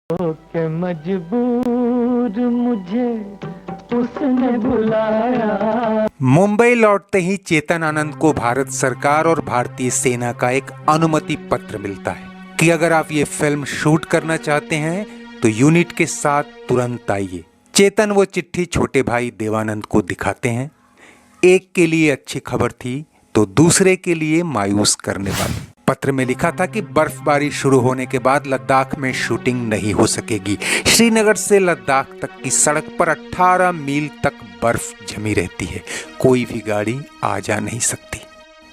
के मजबूर मुझे उसने बुलाया। मुंबई लौटते ही चेतन आनंद को भारत सरकार और भारतीय सेना का एक अनुमति पत्र मिलता है कि अगर आप ये फिल्म शूट करना चाहते हैं तो यूनिट के साथ तुरंत आइए। चेतन वो चिट्ठी छोटे भाई देवानंद को दिखाते हैं। एक के लिए अच्छी खबर थी तो दूसरे के लिए मायूस करने वाली। पत्र में लिखा था कि बर्फबारी शुरू होने के बाद लद्दाख में शूटिंग नहीं हो सकेगी। श्रीनगर से लद्दाख तक की सड़क पर 18 मील तक बर्फ जमी रहती है, कोई भी गाड़ी आ जा नहीं सकती।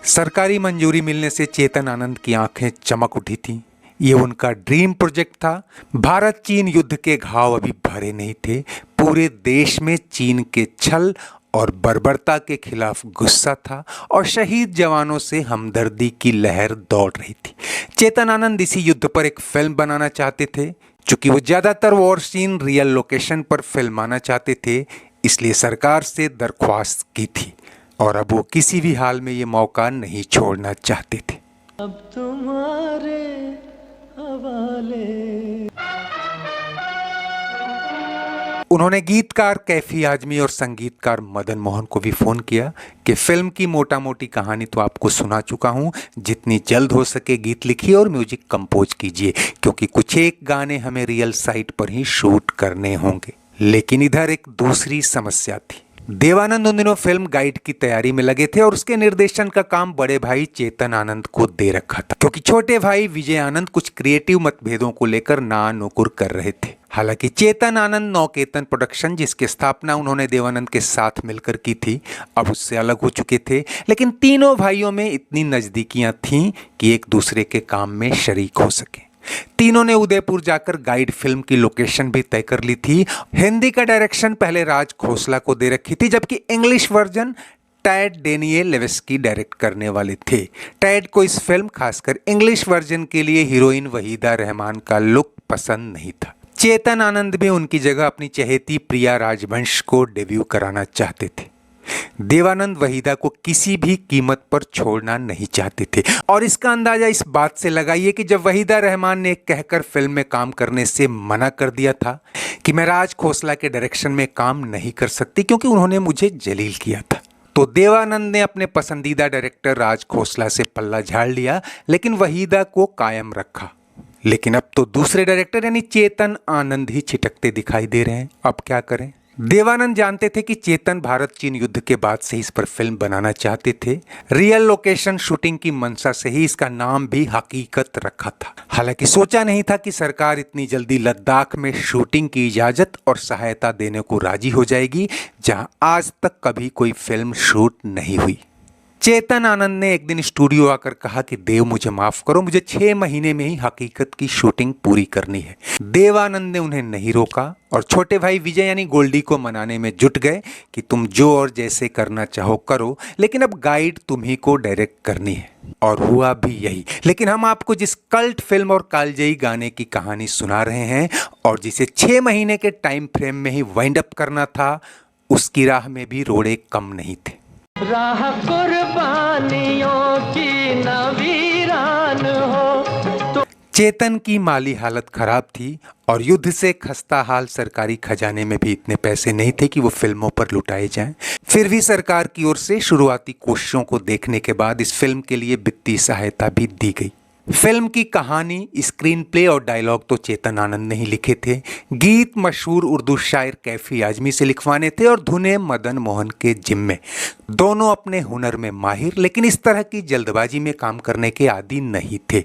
सरकारी मंजूरी मिलने से चेतन आनंद की आंखें चमक उठी थीं। ये उनका ड्रीम प्रोजेक्ट था। भारत चीन युद्ध के घाव अभी भरे नहीं थे। पूरे देश में चीन के छल और बर्बरता के खिलाफ गुस्सा था और शहीद जवानों से हमदर्दी की लहर दौड़ रही थी। चेतन आनंद इसी युद्ध पर एक फिल्म बनाना चाहते थे। चूंकि वो ज्यादातर वॉर सीन रियल लोकेशन पर फिल्माना चाहते थे, इसलिए सरकार से दरख्वास्त की थी और अब वो किसी भी हाल में ये मौका नहीं छोड़ना चाहते थे। अब तुम्हारे हवाले। उन्होंने गीतकार कैफी आजमी और संगीतकार मदन मोहन को भी फोन किया कि फिल्म की मोटा मोटी कहानी तो आपको सुना चुका हूं, जितनी जल्द हो सके गीत लिखिए और म्यूजिक कंपोज कीजिए, क्योंकि कुछ एक गाने हमें रियल साइट पर ही शूट करने होंगे। लेकिन इधर एक दूसरी समस्या थी। देवानंद उन दिनों फिल्म गाइड की तैयारी में लगे थे और उसके निर्देशन का काम बड़े भाई चेतन आनंद को दे रखा था, क्योंकि छोटे भाई विजय आनंद कुछ क्रिएटिव मतभेदों को लेकर ना नुकुर कर रहे थे। हालांकि चेतन आनंद नौकेतन प्रोडक्शन, जिसकी स्थापना उन्होंने देवानंद के साथ मिलकर की थी, अब उससे अलग हो चुके थे। लेकिन तीनों भाइयों में इतनी नजदीकियां थीं कि एक दूसरे के काम में शरीक हो सके। तीनों ने उदयपुर जाकर गाइड फिल्म की लोकेशन भी तय कर ली थी। हिंदी का डायरेक्शन पहले राज खोसला को दे रखी थी, जबकि English version टैड Daniel Levitsky direct करने वाले थे। टैड को इस फिल्म, खासकर इंग्लिश वर्जन के लिए हीरोइन वहीदा रहमान का लुक पसंद नहीं था। चेतन आनंद भी उनकी जगह अपनी चहेती प्रिया राजवंश को डेब्यू कराना चाहते थे। देवानंद वहीदा को किसी भी कीमत पर छोड़ना नहीं चाहते थे और इसका अंदाजा इस बात से लगाइए कि जब वहीदा रहमान ने कहकर फिल्म में काम करने से मना कर दिया था कि मैं राज खोसला के डायरेक्शन में काम नहीं कर सकती क्योंकि उन्होंने मुझे जलील किया था, तो देवानंद ने अपने पसंदीदा डायरेक्टर राज खोसला से पल्ला झाड़ लिया, लेकिन वहीदा को कायम रखा। लेकिन अब तो दूसरे डायरेक्टर यानी चेतन आनंद ही छिटकते दिखाई दे रहे हैं। अब क्या करें? देवानंद जानते थे कि चेतन भारत चीन युद्ध के बाद से इस पर फिल्म बनाना चाहते थे। रियल लोकेशन शूटिंग की मंशा से ही इसका नाम भी हकीकत रखा था। हालांकि सोचा नहीं था कि सरकार इतनी जल्दी लद्दाख में शूटिंग की इजाजत और सहायता देने को राजी हो जाएगी, जहां आज तक कभी कोई फिल्म शूट नहीं हुई। चेतन आनंद ने एक दिन स्टूडियो आकर कहा कि देव मुझे माफ करो, मुझे 6 महीने में ही हकीकत की शूटिंग पूरी करनी है। देवानंद ने उन्हें नहीं रोका और छोटे भाई विजय यानी गोल्डी को मनाने में जुट गए कि तुम जो और जैसे करना चाहो करो, लेकिन अब गाइड तुम्ही को डायरेक्ट करनी है। और हुआ भी यही। लेकिन हम आपको जिस कल्ट फिल्म और कालजयी गाने की कहानी सुना रहे हैं और जिसे 6 महीने के टाइम फ्रेम में ही वाइंड अप करना था, उसकी राह में भी रोड़े कम नहीं थे। राह कुर्बानियों की न वीरान हो तो। चेतन की माली हालत खराब थी और युद्ध से खस्ता हाल सरकारी खजाने में भी इतने पैसे नहीं थे कि वो फिल्मों पर लुटाए जाएं। फिर भी सरकार की ओर से शुरुआती कोशिशों को देखने के बाद इस फिल्म के लिए वित्तीय सहायता भी दी गई। फिल्म की कहानी, स्क्रीन प्ले और डायलॉग तो चेतन आनंद ने ही लिखे थे। गीत मशहूर उर्दू शायर कैफी आजमी से लिखवाने थे और धुनें मदन मोहन के जिम्मे। दोनों अपने हुनर में माहिर, लेकिन इस तरह की जल्दबाजी में काम करने के आदी नहीं थे।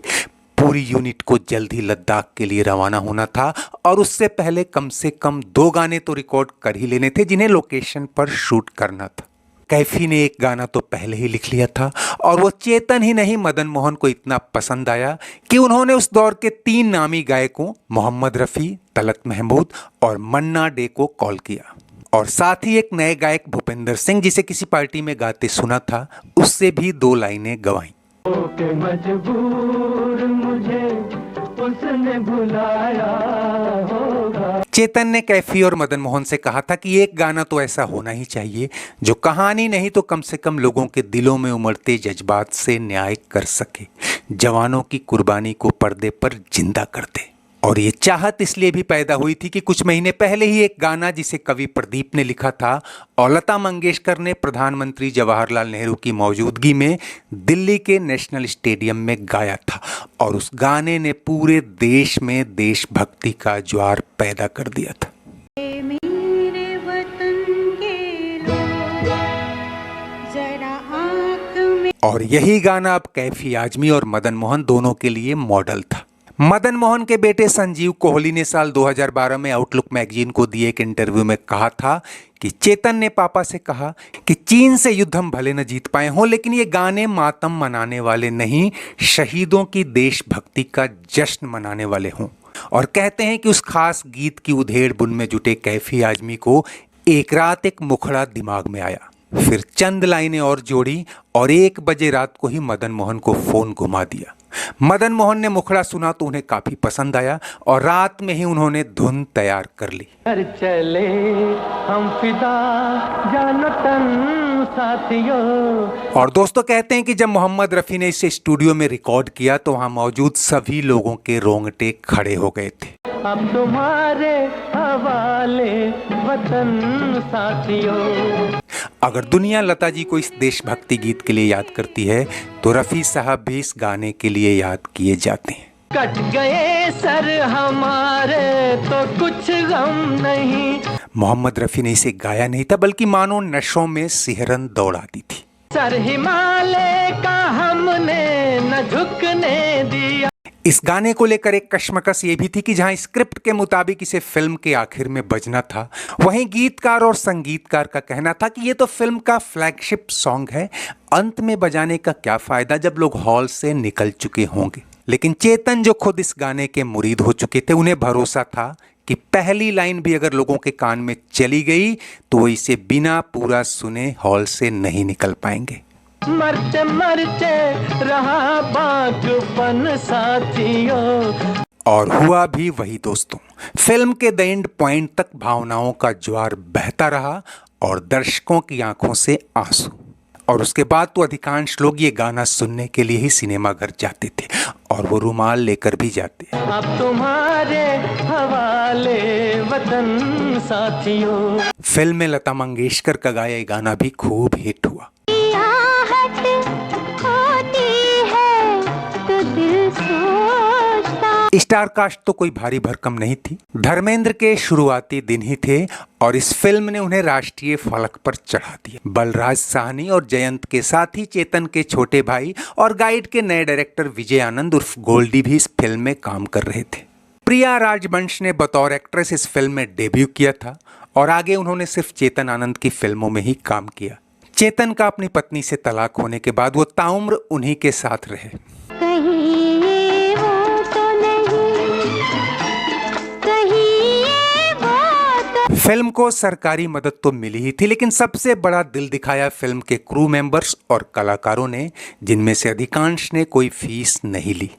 पूरी यूनिट को जल्द ही लद्दाख के लिए रवाना होना था और उससे पहले कम से कम 2 गाने तो रिकॉर्ड कर ही लेने थे जिन्हें लोकेशन पर शूट करना था। कैफी ने एक गाना तो पहले ही लिख लिया था और वो चेतन ही नहीं, मदन मोहन को इतना पसंद आया कि उन्होंने उस दौर के 3 नामी गायकों मोहम्मद रफ़ी, तलत महमूद और मन्ना डे को कॉल किया और साथ ही एक नए गायक भूपेंद्र सिंह, जिसे किसी पार्टी में गाते सुना था, उससे भी 2 लाइनें गवाईं। के मजबूर मुझे उसने बुलाया होगा। चेतन ने कैफी और मदन मोहन से कहा था कि एक गाना तो ऐसा होना ही चाहिए जो कहानी नहीं तो कम से कम लोगों के दिलों में उमड़ते जज्बात से न्याय कर सके, जवानों की कुर्बानी को पर्दे पर जिंदा कर दे। और ये चाहत इसलिए भी पैदा हुई थी कि कुछ महीने पहले ही एक गाना जिसे कवि प्रदीप ने लिखा था और लता मंगेशकर ने प्रधानमंत्री जवाहरलाल नेहरू की मौजूदगी में दिल्ली के नेशनल स्टेडियम में गाया था और उस गाने ने पूरे देश में देशभक्ति का ज्वार पैदा कर दिया था। मेरे वतन के लोग, जरा आँख में। और यही गाना अब कैफी आजमी और मदन मोहन दोनों के लिए मॉडल था। मदन मोहन के बेटे संजीव कोहली ने साल 2012 में आउटलुक मैगजीन को दिए एक इंटरव्यू में कहा था कि चेतन ने पापा से कहा कि चीन से युद्ध हम भले न जीत पाए हों, लेकिन ये गाने मातम मनाने वाले नहीं, शहीदों की देशभक्ति का जश्न मनाने वाले हों। और कहते हैं कि उस खास गीत की उधेड़ बुन में जुटे कैफी आजमी को एक रात एक मुखड़ा दिमाग में आया, फिर चंद लाइनें और जोड़ी और 1 बजे रात को ही मदन मोहन को फोन घुमा दिया। मदन मोहन ने मुखड़ा सुना तो उन्हें काफी पसंद आया और रात में ही उन्होंने धुन तैयार कर ली। कर चले हम फिदा जानो तन साथियों। और दोस्तों कहते हैं कि जब मोहम्मद रफ़ी ने इसे स्टूडियो में रिकॉर्ड किया तो वहां मौजूद सभी लोगों के रोंगटे खड़े हो गए थे। अब तुम्हारे हवाले वतन साथियों। अगर दुनिया लता जी को इस देशभक्ति गीत के लिए याद करती है तो रफ़ी साहब भी इस गाने के लिए याद किए जाते हैं। कट गए सर हमारे तो कुछ गम नहीं। मोहम्मद रफ़ी ने इसे गाया नहीं था, बल्कि मानो नशों में सिहरन दौड़ा दी थी। सर हिमालय का हमने न झुकने दिया। इस गाने को लेकर एक कश्मकश ये भी थी कि जहां स्क्रिप्ट के मुताबिक इसे फिल्म के आखिर में बजना था, वहीं गीतकार और संगीतकार का कहना था कि ये तो फिल्म का फ्लैगशिप सॉन्ग है, अंत में बजाने का क्या फायदा जब लोग हॉल से निकल चुके होंगे। लेकिन चेतन जो खुद इस गाने के मुरीद हो चुके थे, उन्हें भरोसा था कि पहली लाइन भी अगर लोगों के कान में चली गई तो वो इसे बिना पूरा सुने हॉल से नहीं निकल पाएंगे। मरते मरते रहा बागपन साथियों। और हुआ भी वही दोस्तों। फिल्म के द एंड पॉइंट तक भावनाओं का ज्वार बहता रहा और दर्शकों की आंखों से आंसू। और उसके बाद तो अधिकांश लोग ये गाना सुनने के लिए ही सिनेमा घर जाते थे और वो रुमाल लेकर भी जाते। अब तुम्हारे हवाले वतन साथियों। फिल्म में लता मंगेशकर का गाया ये गाना भी खूब हिट हुआ। स्टार कास्ट तो कोई भारी भरकम नहीं थी। धर्मेंद्र के शुरुआती दिन ही थे और इस फिल्म ने उन्हें राष्ट्रीय फलक पर चढ़ा दिया। बलराज साहनी और जयंत के साथ ही चेतन के छोटे भाई और गाइड के नए डायरेक्टर विजय आनंद उर्फ गोल्डी भी इस फिल्म में काम कर रहे थे। प्रिया राजवंश ने बतौर एक्ट्रेस इस फिल्म में डेब्यू किया था और आगे उन्होंने सिर्फ चेतन आनंद की फिल्मों में ही काम किया। चेतन का अपनी पत्नी से तलाक होने के बाद वो ताउम्र उन्हीं के साथ रहे। फिल्म को सरकारी मदद तो मिली ही थी, लेकिन सबसे बड़ा दिल दिखाया फिल्म के क्रू मेंबर्स और कलाकारों ने, जिनमें से अधिकांश ने कोई फीस नहीं ली।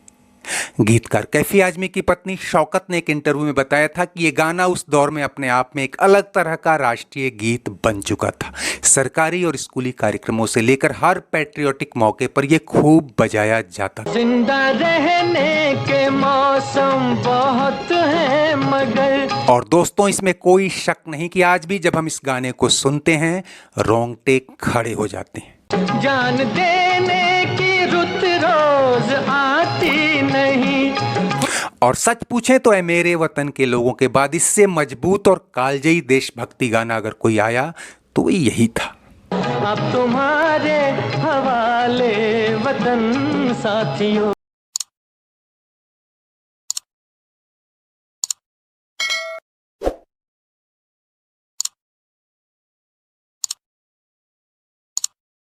गीतकार कैफी आजमी की पत्नी शौकत ने एक इंटरव्यू में बताया था कि ये गाना उस दौर में अपने आप में एक अलग तरह का राष्ट्रीय गीत बन चुका था। सरकारी और स्कूली कार्यक्रमों से लेकर हर पैट्रियोटिक मौके पर यह खूब बजाया जाता था। जिंदा रहने के मौसम बहुत है मगर। और दोस्तों इसमें कोई शक नहीं कि आज भी जब हम इस गाने को सुनते हैं रोंगटे खड़े हो जाते हैं। जान देने की रुत रोज आती नहीं। और सच पूछें तो ऐ मेरे वतन के लोगों के बाद इससे मजबूत और कालजयी देशभक्ति गाना अगर कोई आया तो यही था। अब तुम्हारे हवाले वतन साथियों।